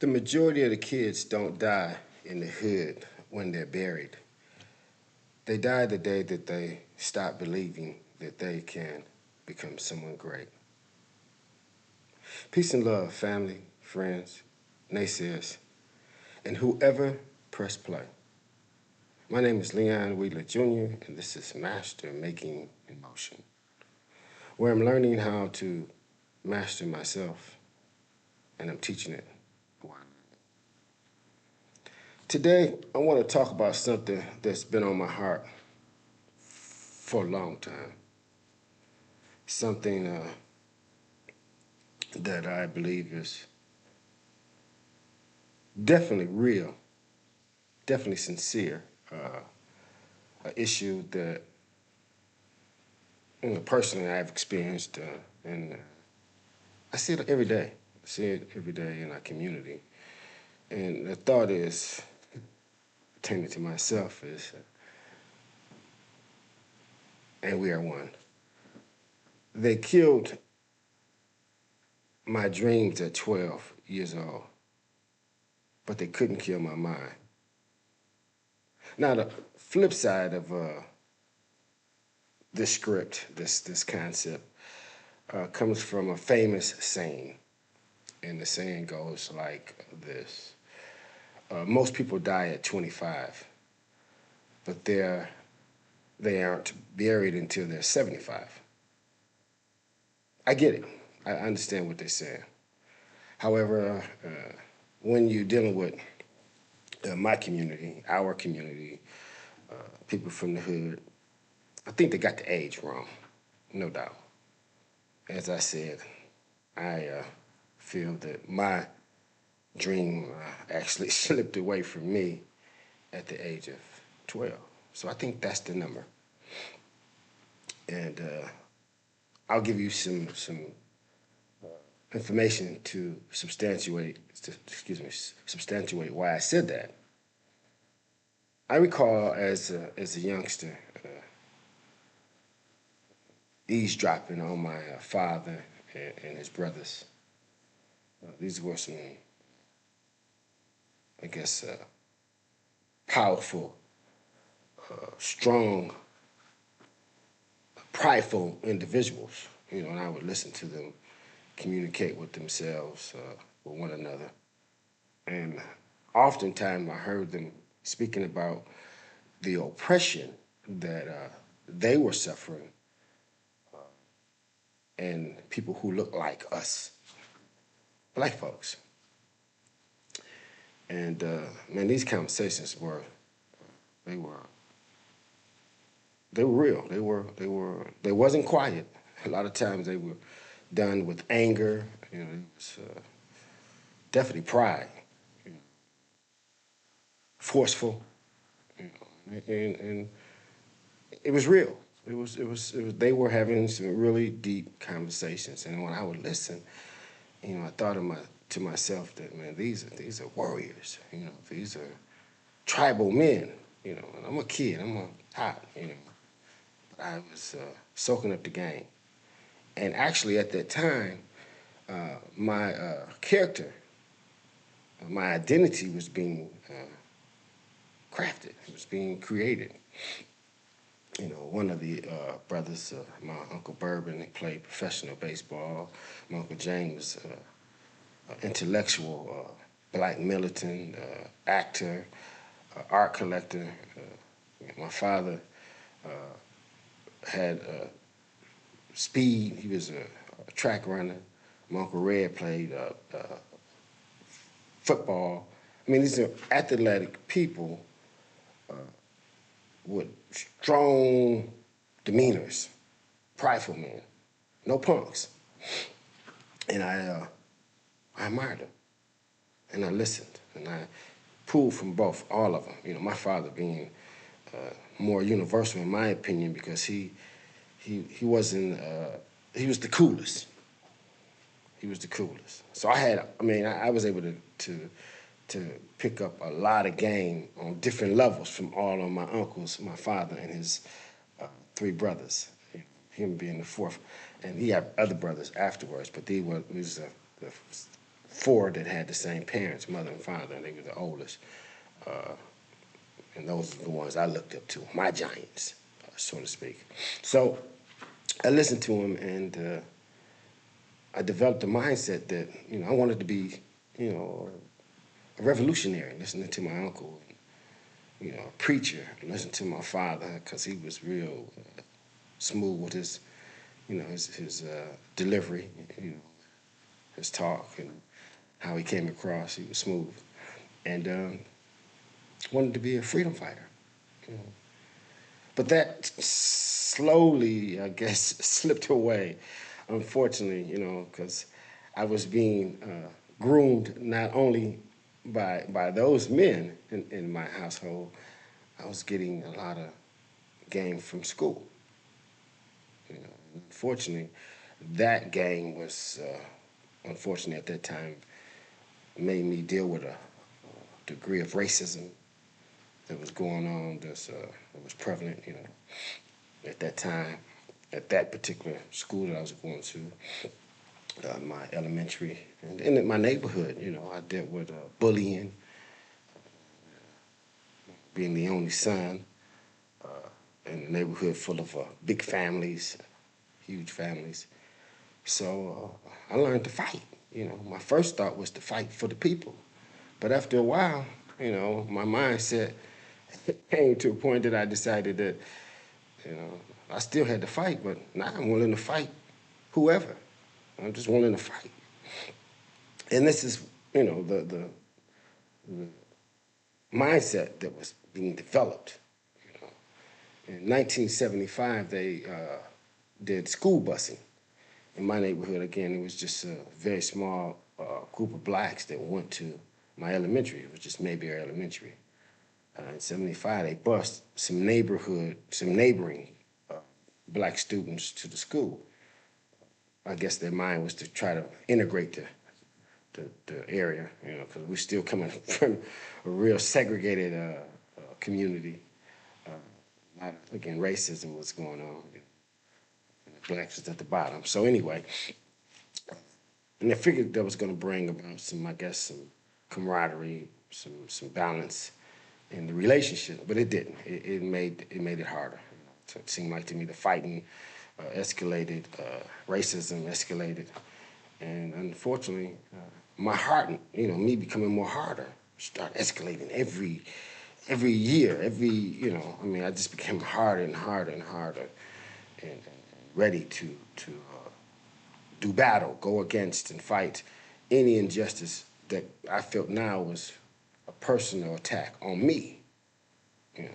The majority of the kids don't die in the hood when they're buried. They die the day that they stop believing that they can become someone great. Peace and love, family, friends, naysayers, and whoever press play. My name is Leon Wheeler Jr., and this is Master Making in Motion, where I'm learning how to master myself, and I'm teaching it. Today, I want to talk about something that's been on my heart for a long time. Something that I believe is definitely real, definitely sincere. An issue that personally I've experienced, and I see it every day. I see it every day in our community. And the thought is, pertaining to myself, is, and we are one. They killed my dreams at 12 years old, but they couldn't kill my mind. Now, the flip side of this script, this concept, comes from a famous saying, and the saying goes like this: most people die at 25, but they aren't buried until they're 75. I get it. I understand what they're saying. However, when you're dealing with my community, our community, people from the hood, I think they got the age wrong, no doubt. As I said, I feel that my dream actually slipped away from me at the age of 12. So I think that's the number. And I'll give you some information to substantiate why I said that. I recall as a youngster eavesdropping on my father and his brothers. These were some, I guess, powerful, strong, prideful individuals. And I would listen to them communicate with themselves, with one another. And oftentimes I heard them speaking about the oppression that they were suffering, and people who look like us, black folks. And man, these conversations they were they were real. They wasn't quiet. A lot of times they were done with anger. It was definitely pride, forceful, and it was real. It was. They were having some really deep conversations, and when I would listen, I thought to myself that, man, these are warriors. These are tribal men. And I'm a kid. I'm hot. But I was soaking up the game, and actually at that time, my character, my identity was being crafted. It was being created. One of the brothers, my Uncle Bourbon, he played professional baseball. My Uncle James was an intellectual, black militant, actor, art collector. My father had speed. He was a track runner. My Uncle Red played football. I mean, these are athletic people with strong demeanors, prideful men, no punks. And I admired them, and I listened, and I pulled from both, all of them. My father being more universal in my opinion because he wasn't he was the coolest. He was the coolest. So I was able to pick up a lot of game on different levels from all of my uncles, my father, and his three brothers, him being the fourth. And he had other brothers afterwards, but he was the four that had the same parents, mother and father, and they were the oldest. And those are the ones I looked up to, my giants, so to speak. So I listened to him, and I developed a mindset that I wanted to be a revolutionary, listening to my uncle, a preacher, listening to my father because he was real smooth with his delivery, his talk and how he came across. He was smooth, and wanted to be a freedom fighter. You know. But that slowly, I guess, slipped away, unfortunately, because I was being groomed not only by those men in my household. I was getting a lot of game from school. Unfortunately, that game was, unfortunately at that time, made me deal with a degree of racism that was going on, that was prevalent, at that time, at that particular school that I was going to, my elementary, and in my neighborhood. I dealt with bullying, being the only son in a neighborhood full of big families, huge families. So I learned to fight. My first thought was to fight for the people, but after a while, my mindset came to a point that I decided that, you know, I still had to fight, but now I'm willing to fight whoever. I'm just willing to fight. And this is, the mindset that was being developed. In 1975, they did school busing. In my neighborhood, again, it was just a very small group of blacks that went to my elementary. It was just Mayberry Elementary. In '75, they bused some neighboring black students to the school. I guess their mind was to try to integrate the area, because we're still coming from a real segregated community. Again, racism was going on. Blacks was at the bottom. So anyway, and I figured that was going to bring about I guess, some camaraderie, some balance in the relationship, but it didn't. It made it harder. So it seemed like to me the fighting escalated, racism escalated, and unfortunately, my heart, me becoming more harder, start escalating every year, I just became harder and harder and harder, and ready to do battle, go against and fight any injustice that I felt now was a personal attack on me. You know,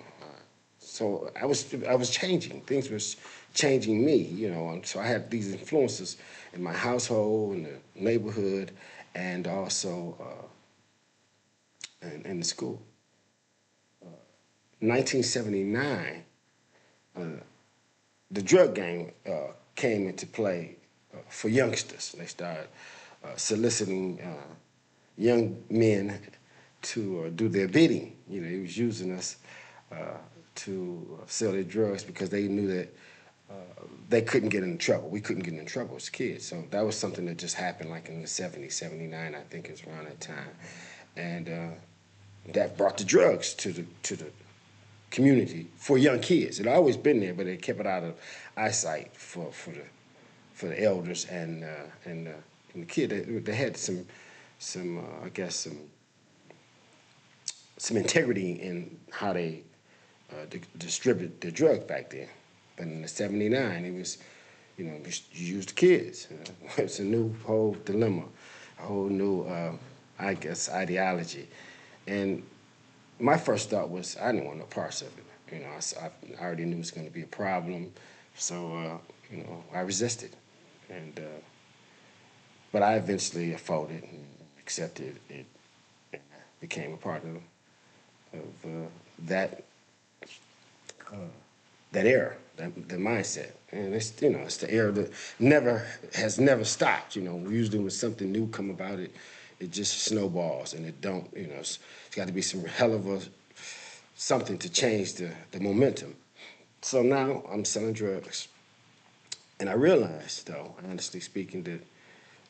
so I was changing. Things was changing me. And so I had these influences in my household, in the neighborhood, and also in the school. 1979, the drug gang came into play for youngsters. They started soliciting young men to do their bidding. He was using us to sell their drugs because they knew that they couldn't get in trouble. We couldn't get in trouble as kids. So that was something that just happened like in the '70s, '79, I think it was around that time. And that brought the drugs to the community for young kids. It had always been there, but they kept it out of eyesight for the elders and the kid. They had some I guess some integrity in how they distribute the drugs back then. But in the '79, it was, you use the kids. It's a new whole dilemma, a whole new, I guess, ideology. And my first thought was I didn't want no parts of it. I already knew it was going to be a problem, so I resisted, and but I eventually folded and accepted it. And became a part of that that era, the mindset, and it's the era that never stopped. Usually when something new come about, it just snowballs, and it don't. It's got to be some hell of a something to change the momentum. So now I'm selling drugs. And I realized, though, honestly speaking, that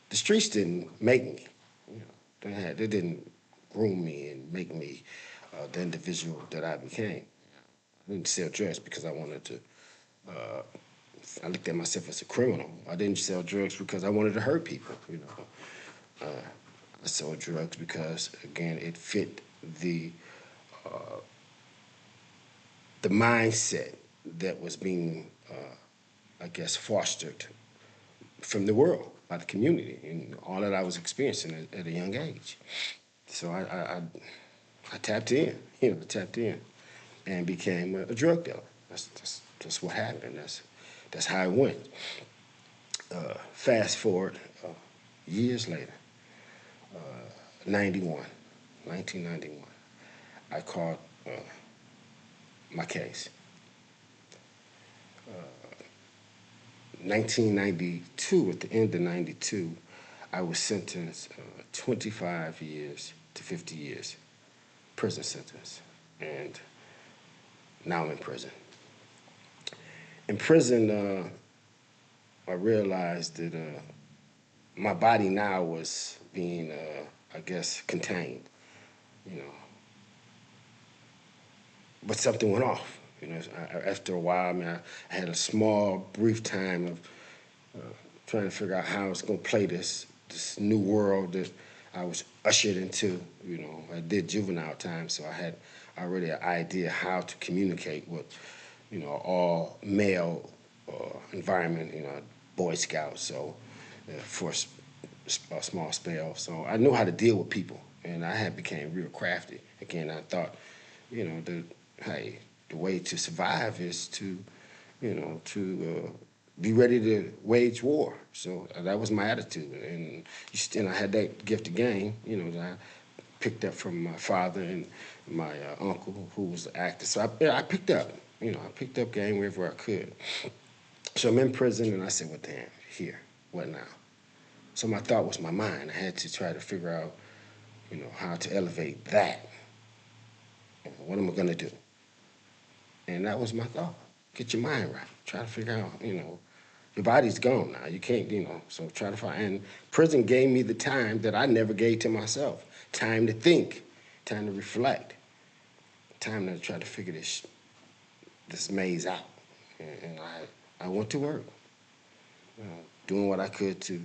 the streets didn't make me. They didn't groom me and make me the individual that I became. I didn't sell drugs because I wanted to. I looked at myself as a criminal. I didn't sell drugs because I wanted to hurt people. I sold drugs because, again, it fit the the mindset that was being, I guess, fostered from the world by the community and all that I was experiencing at a young age. So I tapped in, tapped in, and became a drug dealer. That's what happened. That's how it went. Fast forward years later, 91, 1991, I caught my case. 1992, at the end of 92, I was sentenced 25 years to 50 years, prison sentence. And now I'm in prison. In prison, I realized that my body now was being, I guess, contained, you know. But something went off. After a while, I had a small, brief time of trying to figure out how I was going to play this new world that I was ushered into. I did juvenile time, so I had already an idea how to communicate with, all male environment. Boy Scouts, so for a small spell. So I knew how to deal with people, and I had became real crafty. Again, I thought, hey, the way to survive is to, be ready to wage war. So that was my attitude, and I had that gift of game, that I picked up from my father and my uncle, who was an actor. So I picked up, I picked up game wherever I could. So I'm in prison, and I said, well, damn, here, what now? So my thought was my mind. I had to try to figure out, how to elevate that. What am I gonna do? And that was my thought. Get your mind right. Try to figure out, your body's gone now. You can't, so try to find. And prison gave me the time that I never gave to myself. Time to think, time to reflect, time to try to figure this maze out. And I went to work, doing what I could to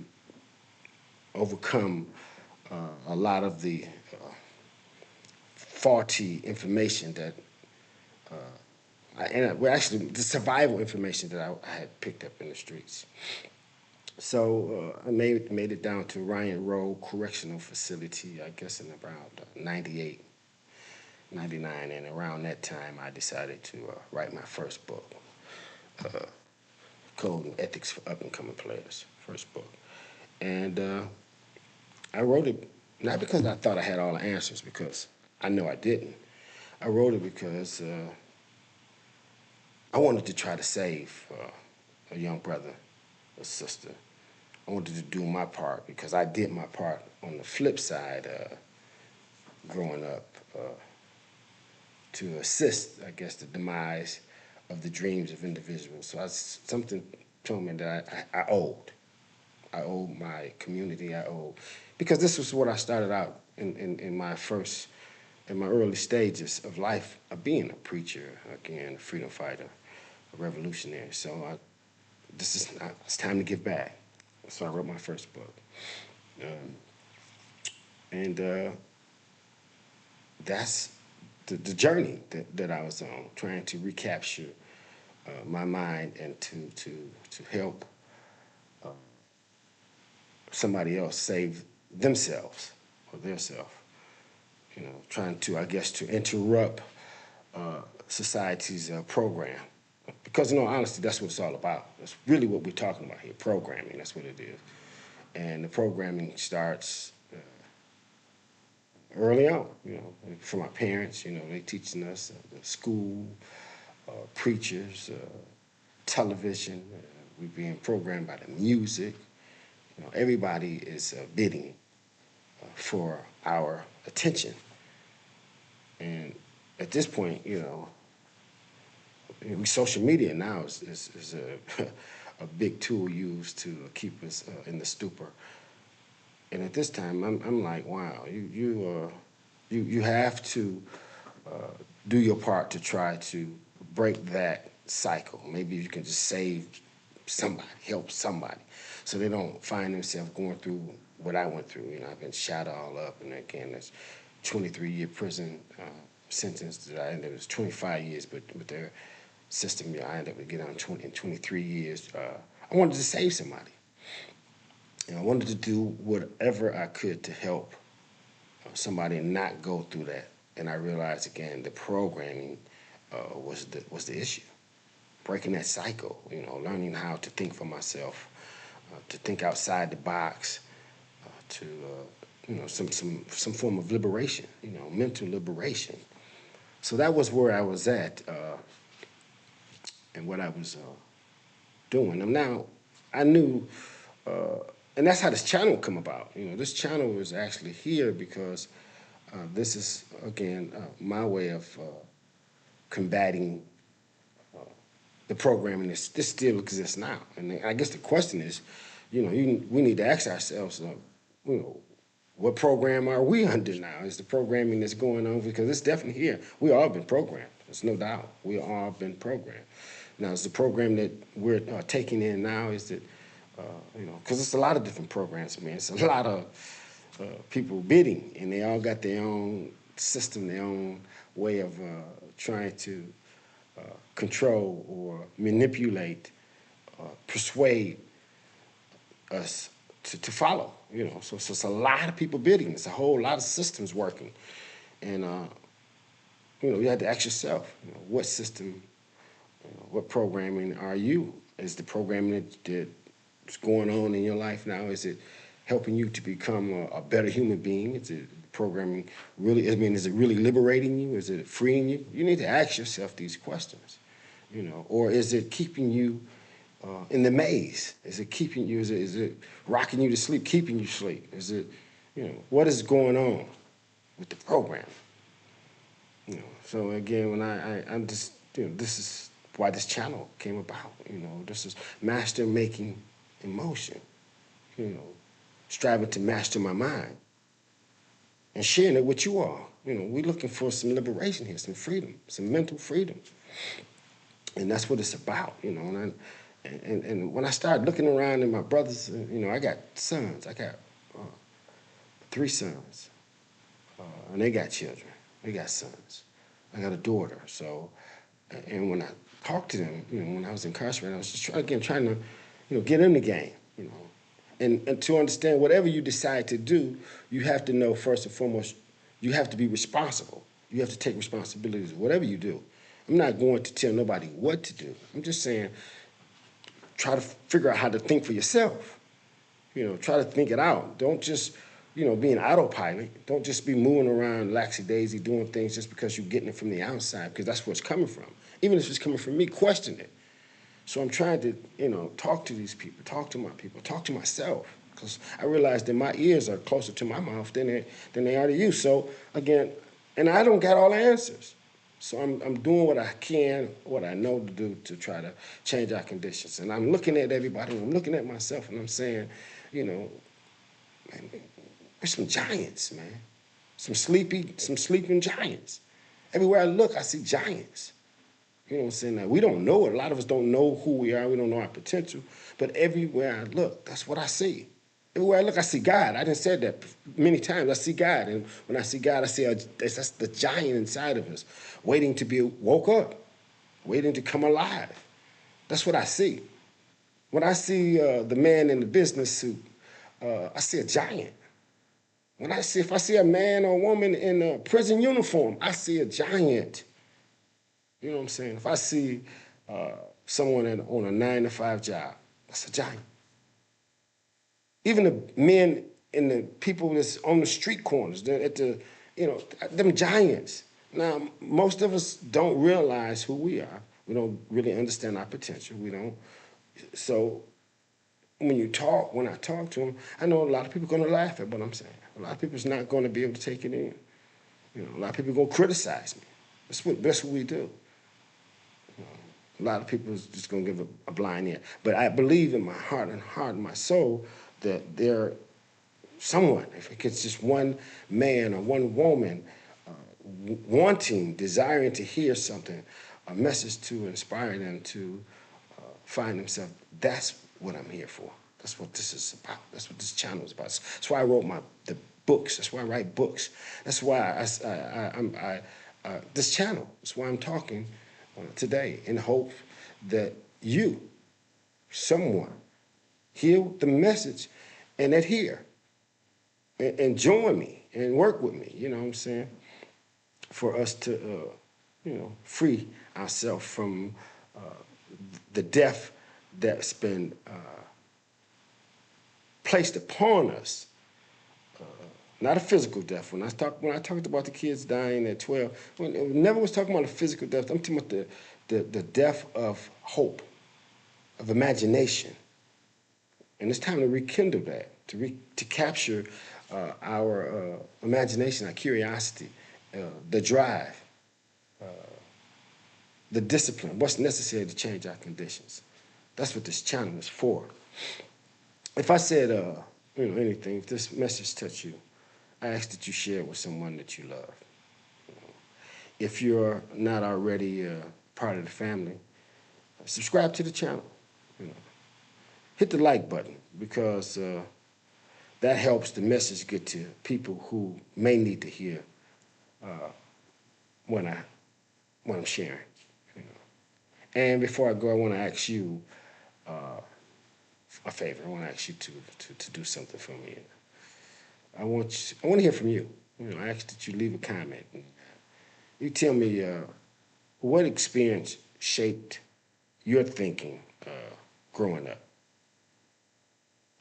overcome a lot of the faulty information that well, actually, the survival information that I had picked up in the streets. So I made it down to Ryan Road Correctional Facility, I guess in about 98, 99, and around that time I decided to write my first book, Code and Ethics for Up and Coming Players, first book. And I wrote it not because I thought I had all the answers, because I know I didn't. I wrote it because I wanted to try to save a young brother, a sister. I wanted to do my part because I did my part on the flip side, growing up, to assist, I guess, the demise of the dreams of individuals. So something told me that I owed. I owed my community. I owed, because this was what I started out in my early stages of life, of being a preacher, again, a freedom fighter, a revolutionary. So it's time to give back. So I wrote my first book. And that's the journey that I was on, trying to recapture my mind and to help somebody else save themselves or their self. Trying to, I guess, to interrupt society's program. Because, in all honesty, that's what it's all about. That's really what we're talking about here, programming. That's what it is. And the programming starts early on, from our parents. They teaching us school, preachers, television. We're being programmed by the music. Everybody is bidding for our attention. And at this point, social media now is a, a big tool used to keep us in the stupor. And at this time, I'm like, wow, you have to do your part to try to break that cycle. Maybe you can just save somebody, help somebody, so they don't find themselves going through what I went through. You know, I've been shot all up, and again, that's 23-year prison sentence that I ended up, it was 25 years, but with their system, I ended up getting on 20 and 23 years. I wanted to save somebody. And I wanted to do whatever I could to help somebody not go through that. And I realized again the programming was the issue. Breaking that cycle, learning how to think for myself, to think outside the box, to some form of liberation, mental liberation. So that was where I was at, and what I was doing. And now I knew, and that's how this channel come about. This channel was actually here because this is again my way of combating the programming this still exists now. And I guess the question is, we need to ask ourselves, what program are we under now? Is the programming that's going on? Because it's definitely here. We all been programmed. There's no doubt. We all been programmed. Now, is the program that we're taking in now, is that, because it's a lot of different programs, man. It's a lot of people bidding, and they all got their own system, their own way of trying to control or manipulate, persuade us to follow. So it's a lot of people bidding. It's a whole lot of systems working, and you have to ask yourself, what system, what programming are you? Is the programming that's going on in your life now, is it helping you to become a better human being? Is it programming really? I mean, is it really liberating you? Is it freeing you? You need to ask yourself these questions, or is it keeping you in the maze? Is it keeping you? Is it rocking you to sleep, keeping you asleep? Is it, what is going on with the program? So again, when I'm just, this is why this channel came about. This is master making emotion. Striving to master my mind and sharing it with you all. We're looking for some liberation here, some freedom, some mental freedom. And that's what it's about, and when I started looking around at my brothers, I got sons. I got 3 sons, and they got children. They got sons. I got a daughter. So, and when I talked to them, when I was incarcerated, I was just trying to, get in the game, and to understand whatever you decide to do, you have to know first and foremost, you have to be responsible. You have to take responsibilities of whatever you do. I'm not going to tell nobody what to do. I'm just saying, try to figure out how to think for yourself. Try to think it out. Don't just, be an autopilot. Don't just be moving around laxy-daisy doing things just because you're getting it from the outside, because that's where it's coming from. Even if it's coming from me, question it. So I'm trying to, talk to these people, talk to my people, talk to myself, because I realize that my ears are closer to my mouth than they are to you. So again, and I don't got all the answers. So I'm doing what I can, what I know to do to try to change our conditions. And I'm looking at everybody, and I'm looking at myself, and I'm saying, man, we're some giants, man. Some sleeping giants. Everywhere I look, I see giants. You know what I'm saying? Now, we don't know it. A lot of us don't know who we are. We don't know our potential. But everywhere I look, that's what I see. Everywhere I look, I see God. I done said that many times. I see God. And when I see God, I see that's the giant inside of us, waiting to be woke up, waiting to come alive. That's what I see. When I see the man in the business suit, I see a giant. If I see a man or a woman in a prison uniform, I see a giant. You know what I'm saying? If I see someone on a 9-to-5 job, that's a giant. Even the men and the people that's on the street corners, they're at the, them giants. Now, most of us don't realize who we are. We don't really understand our potential. We don't. So when I talk to them, I know a lot of people are going to laugh at what I'm saying. A lot of people's not going to be able to take it in. A lot of people are going to criticize me. That's what we do. A lot of people is just going to give a blind ear. But I believe in my heart and my soul that someone, if it's just one man or one woman wanting, desiring to hear something, a message to inspire them to find themselves, that's what I'm here for. That's what this is about. That's what this channel is about. That's why I wrote the books. That's why I write books. That's why this channel. That's why I'm talking today in hope that you, someone, hear the message and adhere and join me and work with me. You know what I'm saying? For us to, free ourselves from the death that's been placed upon us. Not a physical death. When I talked about the kids dying at 12, never was talking about a physical death. I'm talking about the death of hope, of imagination. And it's time to rekindle that, to capture our imagination, our curiosity, the drive, the discipline, what's necessary to change our conditions. That's what this channel is for. If I said, anything, if this message touched you, I ask that you share it with someone that you love. If you're not already part of the family, subscribe to the channel. Hit the like button, because that helps the message get to people who may need to hear what I'm sharing. And before I go, I want to ask you a favor. I want to ask you to do something for me. I want to hear from you. I ask that you leave a comment. You tell me what experience shaped your thinking growing up.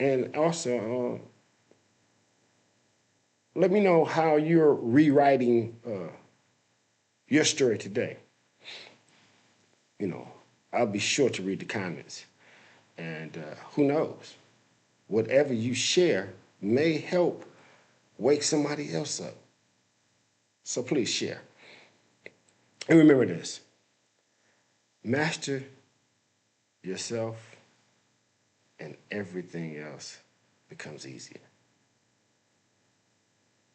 And also, let me know how you're rewriting your story today. I'll be sure to read the comments. And who knows? Whatever you share may help wake somebody else up. So please share. And remember this: master yourself and everything else becomes easier.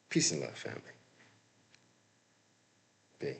Peace and love, family. B.